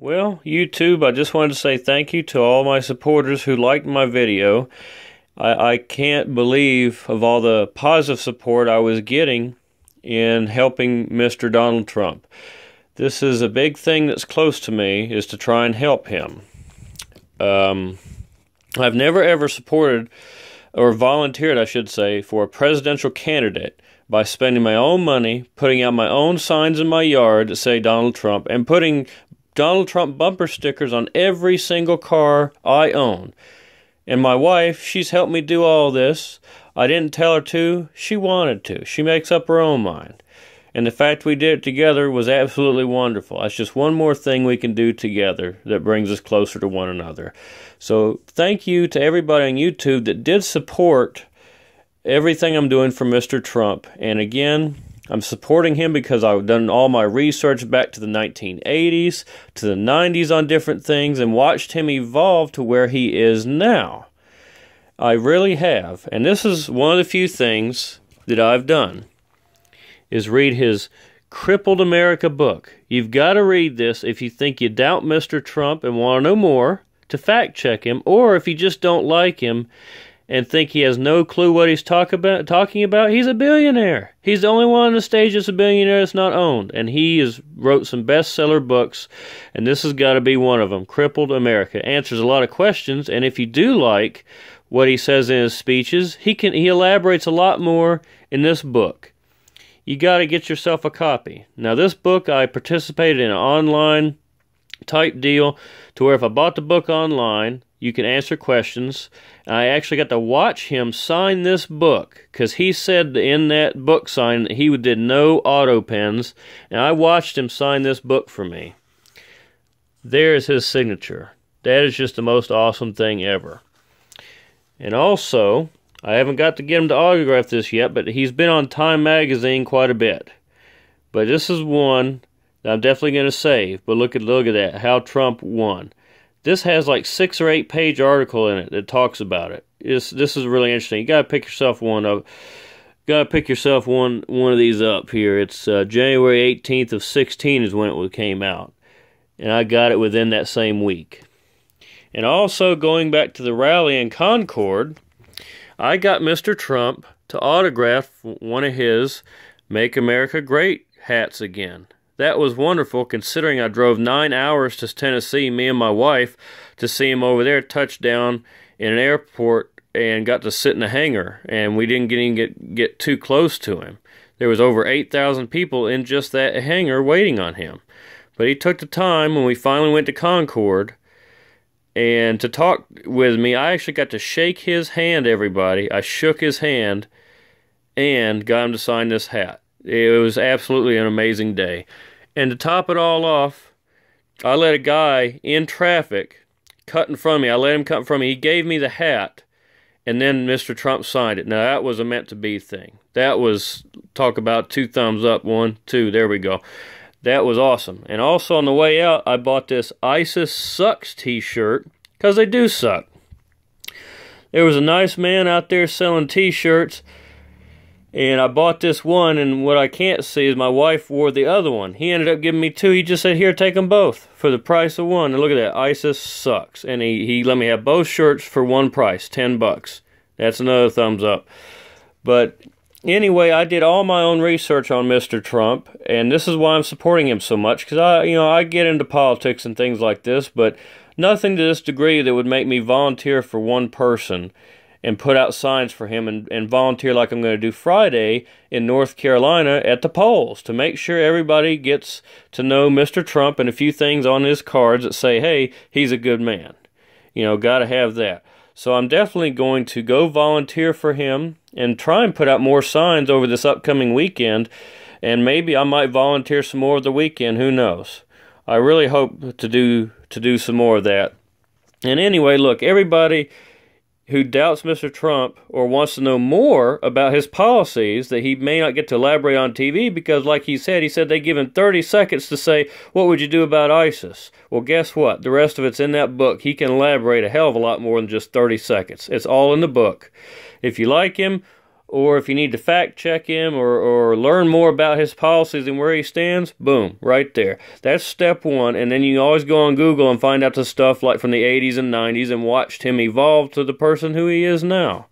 Well, YouTube, I just wanted to say thank you to all my supporters who liked my video. I can't believe of all the positive support I was getting in helping Mr. Donald Trump. This is a big thing that's close to me, is to try and help him. I've never ever supported, or volunteered, I should say, for a presidential candidate by spending my own money, putting out my own signs in my yard that say Donald Trump, and putting Donald Trump bumper stickers on every single car I own. And my wife, she's helped me do all this. I didn't tell her to. She wanted to. She makes up her own mind. And the fact we did it together was absolutely wonderful. That's just one more thing we can do together that brings us closer to one another. So thank you to everybody on YouTube that did support everything I'm doing for Mr. Trump. And again, I'm supporting him because I've done all my research back to the 1980s, to the 90s on different things, and watched him evolve to where he is now. I really have. And this is one of the few things that I've done, is read his Crippled America book. You've got to read this if you think you doubt Mr. Trump and want to know more, to fact check him, or if you just don't like him and think he has no clue what he's talking about, he's a billionaire. He's the only one on the stage that's a billionaire that's not owned. And he has wrote some bestseller books, and this has got to be one of them. Crippled America. Answers a lot of questions, and if you do like what he says in his speeches, he elaborates a lot more in this book. You got to get yourself a copy. Now, this book, I participated in an online type deal to where if I bought the book online, you can answer questions. I actually got to watch him sign this book, because he said in that book sign that he did no auto pens, and I watched him sign this book for me. There's his signature. That is just the most awesome thing ever. And also, I haven't got to get him to autograph this yet, but he's been on Time Magazine quite a bit. But this is one that I'm definitely going to save. But look at that, how Trump won. This has like 6 or 8 page article in it that talks about it. This is really interesting. You got to pick yourself one up. Got to pick yourself one of these up here. It's January 18th of 16 is when it came out, and I got it within that same week. And also, going back to the rally in Concord, I got Mr. Trump to autograph one of his "Make America Great" hats again. That was wonderful, considering I drove 9 hours to Tennessee, me and my wife, to see him over there, touch down in an airport, and got to sit in a hangar, and we didn't get too close to him. There was over 8,000 people in just that hangar waiting on him. But he took the time when we finally went to Concord and to talk with me. I actually got to shake his hand, everybody. I shook his hand and got him to sign this hat. It was absolutely an amazing day. And to top it all off, I let a guy in traffic cut in front of me. I let him cut in front of me. He gave me the hat, and then Mr. Trump signed it. Now, that was a meant-to-be thing. That was, talk about 2 thumbs up, 1, 2, there we go. That was awesome. And also on the way out, I bought this ISIS Sucks t-shirt, because they do suck. There was a nice man out there selling t-shirts, and I bought this one, and what I can't see is my wife wore the other one. He ended up giving me 2. He just said, here, take them both for the price of one. And look at that, ISIS Sucks. And he let me have both shirts for one price, $10. That's another thumbs up. But anyway, I did all my own research on Mr. Trump, and this is why I'm supporting him so much, because I get into politics and things like this, but nothing to this degree that would make me volunteer for one person and put out signs for him and volunteer like I'm going to do Friday in North Carolina at the polls to make sure everybody gets to know Mr. Trump and a few things on his cards that say, hey, he's a good man. Got to have that. So I'm definitely going to go volunteer for him and try and put out more signs over this upcoming weekend, and maybe I might volunteer some more of the weekend. Who knows? I really hope to do some more of that. And anyway, look, everybody who doubts Mr. Trump or wants to know more about his policies that he may not get to elaborate on TV, because like he said they give him 30 seconds to say, what would you do about ISIS? Well, guess what? The rest of it's in that book. He can elaborate a hell of a lot more than just 30 seconds. It's all in the book. If you like him, or if you need to fact check him or learn more about his policies and where he stands, boom, right there. That's step one. And then you always go on Google and find out the stuff like from the 80s and 90s and watched him evolve to the person who he is now.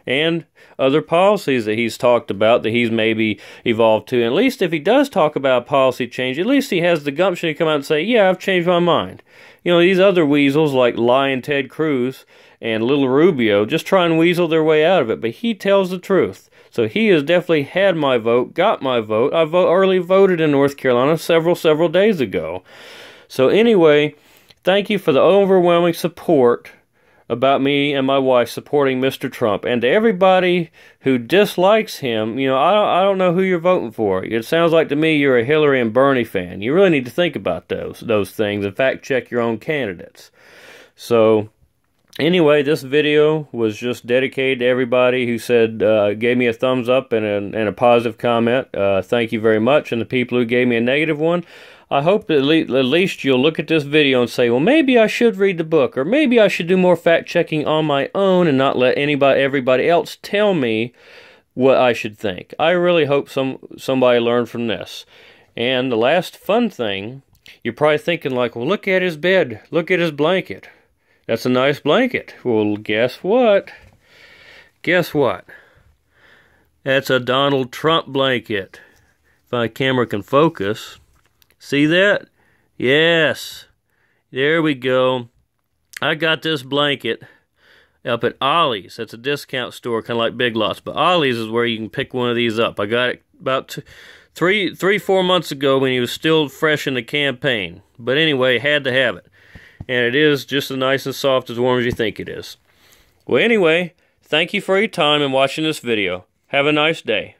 And other policies that he's talked about that he's maybe evolved to. And at least if he does talk about policy change, at least he has the gumption to come out and say, yeah, I've changed my mind. You know, these other weasels like lying Ted Cruz and Little Rubio just try and weasel their way out of it. But he tells the truth. So he has definitely had my vote, got my vote. I early voted in North Carolina several days ago. So anyway, thank you for the overwhelming support about me and my wife supporting Mr. Trump. And to everybody who dislikes him, you know, I don't know who you're voting for. It sounds like to me you're a Hillary and Bernie fan. You really need to think about those things and fact check your own candidates. So anyway, this video was just dedicated to everybody who said, gave me a thumbs up and a positive comment. Thank you very much. And the people who gave me a negative one, I hope that at least you'll look at this video and say, well, maybe I should read the book, or maybe I should do more fact-checking on my own and not let everybody else tell me what I should think. I really hope somebody learned from this. And the last fun thing, you're probably thinking like, well, look at his bed, look at his blanket. That's a nice blanket. Well, guess what? Guess what? That's a Donald Trump blanket. If my camera can focus. See that? Yes. There we go. I got this blanket up at Ollie's. That's a discount store, kind of like Big Lots. But Ollie's is where you can pick one of these up. I got it about 4 months ago when he was still fresh in the campaign. But anyway, had to have it. And it is just as nice and soft, as warm as you think it is. Well, anyway, thank you for your time and watching this video. Have a nice day.